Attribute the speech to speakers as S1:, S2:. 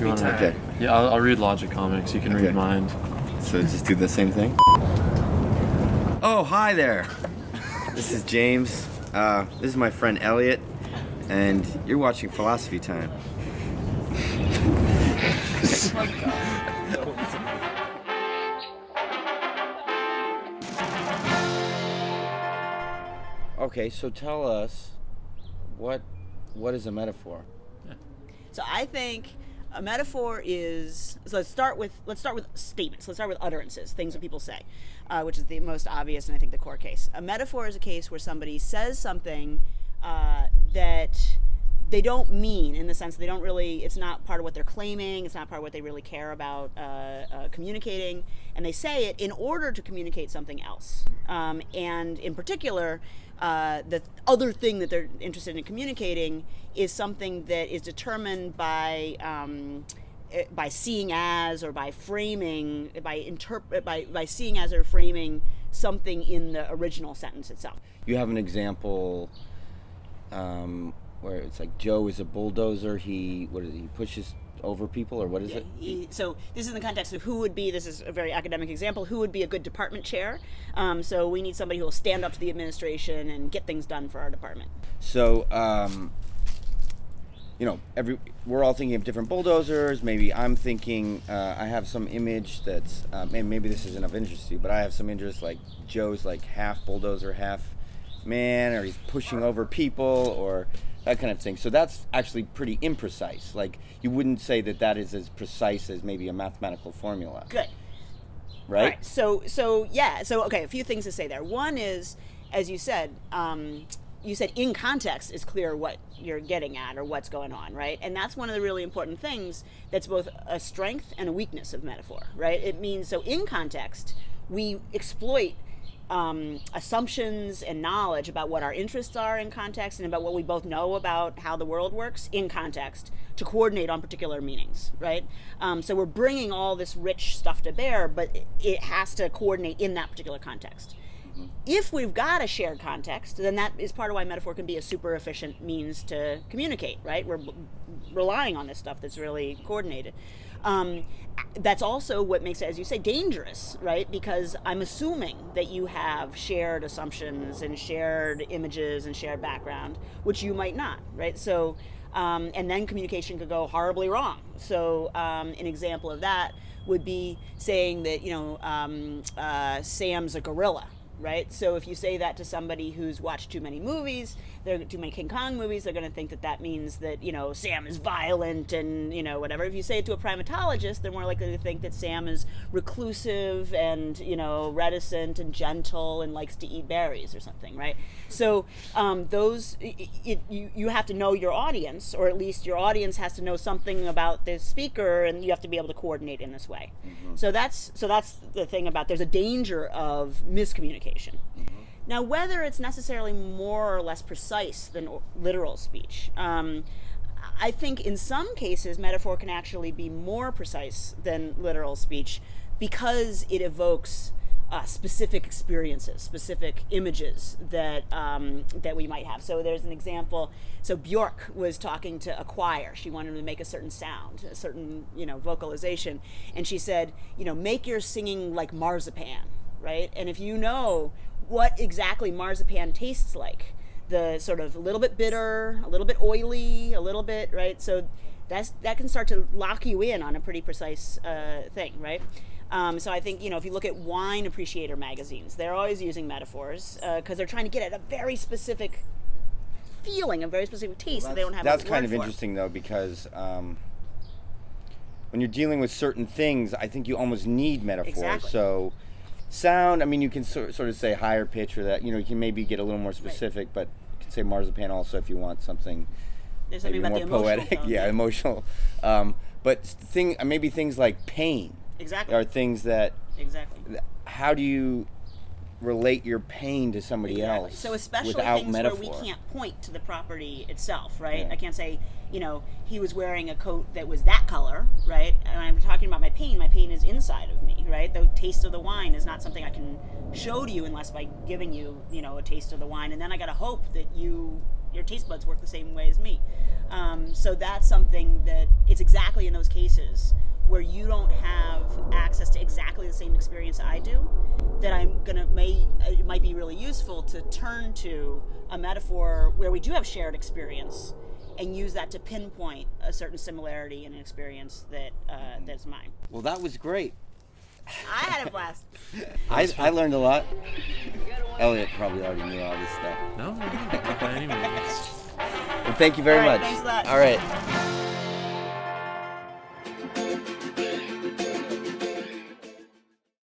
S1: philosophy time.
S2: Okay.
S1: Yeah, I'll read Logic Comics. You can read mine.
S2: So just do the same thing? Oh, hi there. This is James. This is my friend Elliot, and you're watching Philosophy Time.
S3: Oh my God.
S2: Okay, so tell us, what is a metaphor?
S4: So I think a metaphor is, so let's start with statements. Let's start with utterances, things that people say, which is the most obvious and I think the core case. A metaphor is a case where somebody says something that they don't mean, in the sense they don't really, it's not part of what they're claiming, it's not part of what they really care about communicating, and they say it in order to communicate something else. And in particular, the other thing that they're interested in communicating is something that is determined by seeing as, or by framing, by seeing as or framing something in the original sentence itself.
S2: You have an example where it's like Joe is a bulldozer. He pushes over people, or what is it?
S4: So this is in the context of who would be, this is a very academic example, who would be a good department chair. So we need somebody who will stand up to the administration and get things done for our department.
S2: So, we're all thinking of different bulldozers. Maybe I'm thinking, I have some image that's, maybe this isn't of interest to you, but I have some interest, like Joe's like half bulldozer, half man, or he's pushing over people, or that kind of thing. So that's actually pretty imprecise. Like, you wouldn't say that is as precise as maybe a mathematical formula.
S4: Good.
S2: Right?
S4: So okay, a few things to say there. One is, as you said in context is clear what you're getting at or what's going on, right? And that's one of the really important things that's both a strength and a weakness of metaphor, right? It means, so in context, we exploit assumptions and knowledge about what our interests are in context and about what we both know about how the world works in context to coordinate on particular meanings, right? So we're bringing all this rich stuff to bear, but it has to coordinate in that particular context. Mm-hmm. If we've got a shared context, then that is part of why metaphor can be a super efficient means to communicate, right? We're relying on this stuff that's really coordinated. That's also what makes it, as you say, dangerous, right? Because I'm assuming that you have shared assumptions and shared images and shared background, which you might not, right? So, and then communication could go horribly wrong. So, an example of that would be saying that, Sam's a gorilla, right? So if you say that to somebody who's watched too many movies, too many King Kong movies, they're going to think that means that, Sam is violent and, whatever. If you say it to a primatologist, they're more likely to think that Sam is reclusive and, reticent and gentle and likes to eat berries or something, right? So you have to know your audience, or at least your audience has to know something about this speaker, and you have to be able to coordinate in this way. Mm-hmm. So that's the thing about, there's a danger of miscommunication. Mm-hmm. Now, whether it's necessarily more or less precise than literal speech, I think in some cases metaphor can actually be more precise than literal speech because it evokes specific experiences, specific images that we might have. So there's an example. So Bjork was talking to a choir. She wanted to make a certain sound, a certain vocalization, and she said, make your singing like marzipan, right? And if you know what exactly marzipan tastes like, the sort of a little bit bitter, a little bit oily, a little bit, right? So that can start to lock you in on a pretty precise thing, right? So I think, if you look at wine appreciator magazines, they're always using metaphors because they're trying to get at a very specific feeling, a very specific taste that they don't have.
S2: That's kind of interesting, though, because when you're dealing with certain things, I think you almost need metaphors.
S4: Exactly.
S2: So sound, you can sort of say higher pitch, or that, you can maybe get a little more specific, right. But you can say marzipan also if you want something.
S4: There's something about
S2: more
S4: the emotional
S2: poetic,
S4: tone,
S2: yeah, emotional. But maybe things like pain.
S4: Exactly.
S2: Are things that.
S4: Exactly.
S2: How do you relate your pain to somebody else?
S4: So especially
S2: without
S4: things
S2: metaphor?
S4: Where we can't point to the property itself, right?
S2: Yeah.
S4: I can't say, he was wearing a coat that was that color, right? And I'm talking about my pain. My pain is inside of me, right? The taste of the wine is not something I can show to you unless by giving you, a taste of the wine. And then I got to hope that your taste buds work the same way as me. So that's something that it's exactly in those cases spaces where you don't have access to exactly the same experience I do, that it might be really useful to turn to a metaphor where we do have shared experience and use that to pinpoint a certain similarity in an experience that's mine.
S2: Well, that was great.
S4: I had a blast.
S2: I learned a lot. Elliot probably already knew all this stuff.
S1: No, not by any means.
S2: Well, thank you very
S4: All right,
S2: much.
S4: thanks a lot.
S2: All right.